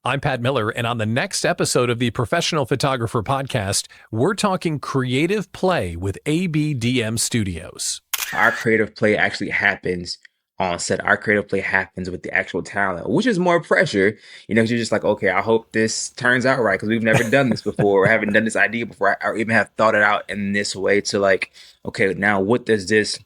I'm Pat Miller, and on the next episode of the Professional Photographer Podcast, we're talking creative play with AB+DM Studios. Our creative play actually happens on set. Our creative play happens with the actual talent, which is more pressure, 'cause you're just like, okay, I hope this turns out right because we've never done this before or haven't done this idea before, or even have thought it out in this way to like, okay, now what does this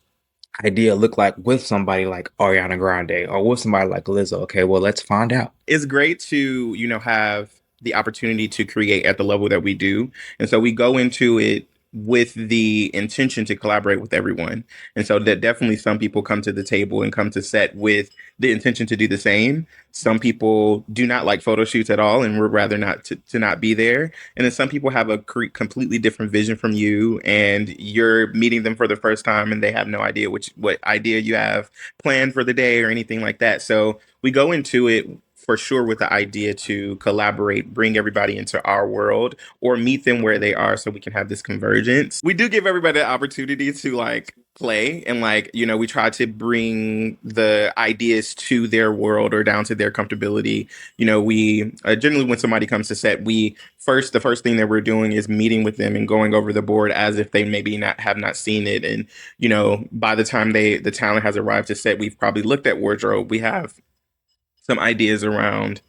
idea look like with somebody like Ariana Grande or with somebody like Lizzo? Okay, well, let's find out. It's great to, have the opportunity to create at the level that we do. And so we go into it with the intention to collaborate with everyone. And so that definitely some people come to the table and come to set with the intention to do the same. Some people do not like photo shoots at all and would rather not to not be there. And then some people have a completely different vision from you, and you're meeting them for the first time and they have no idea what idea you have planned for the day or anything like that. So we go into it for sure with the idea to collaborate, bring everybody into our world or meet them where they are so we can have this convergence. We do give everybody the opportunity to like play and like, we try to bring the ideas to their world or down to their comfortability. We generally when somebody comes to set, the first thing that we're doing is meeting with them and going over the board as if they maybe have not seen it. And, by the time the talent has arrived to set, we've probably looked at wardrobe. We have some ideas around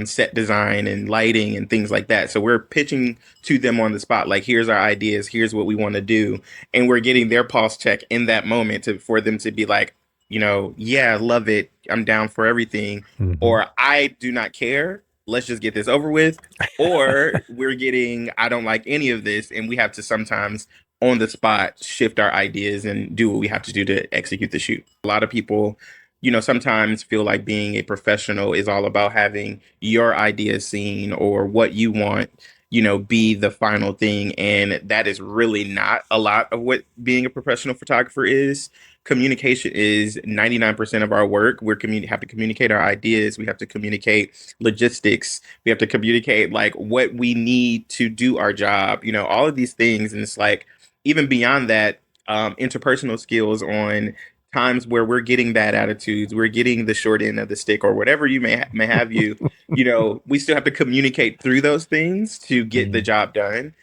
set design and lighting and things like that. So we're pitching to them on the spot, like, here's our ideas, here's what we want to do. And we're getting their pulse check in that moment for them to be like, yeah, love it. I'm down for everything. Mm-hmm. Or I do not care. Let's just get this over with. Or we're getting, I don't like any of this. And we have to sometimes on the spot shift our ideas and do what we have to do to execute the shoot. A lot of people sometimes feel like being a professional is all about having your ideas seen or what you want, be the final thing. And that is really not a lot of what being a professional photographer is. Communication is 99% of our work. Have to communicate our ideas. We have to communicate logistics. We have to communicate like what we need to do our job, all of these things. And it's like, even beyond that, interpersonal skills on times where we're getting bad attitudes, we're getting the short end of the stick or whatever you may have we still have to communicate through those things to get the job done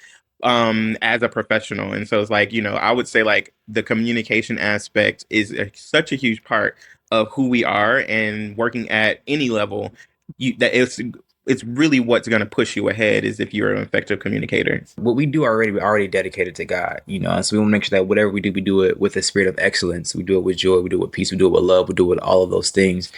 as a professional. And so it's like, I would say like the communication aspect is such a huge part of who we are, and working at any level, it's really what's going to push you ahead is if you're an effective communicator. What we do already, we're already dedicated to God, and so we want to make sure that whatever we do it with a spirit of excellence. We do it with joy, we do it with peace, we do it with love, we do it with all of those things.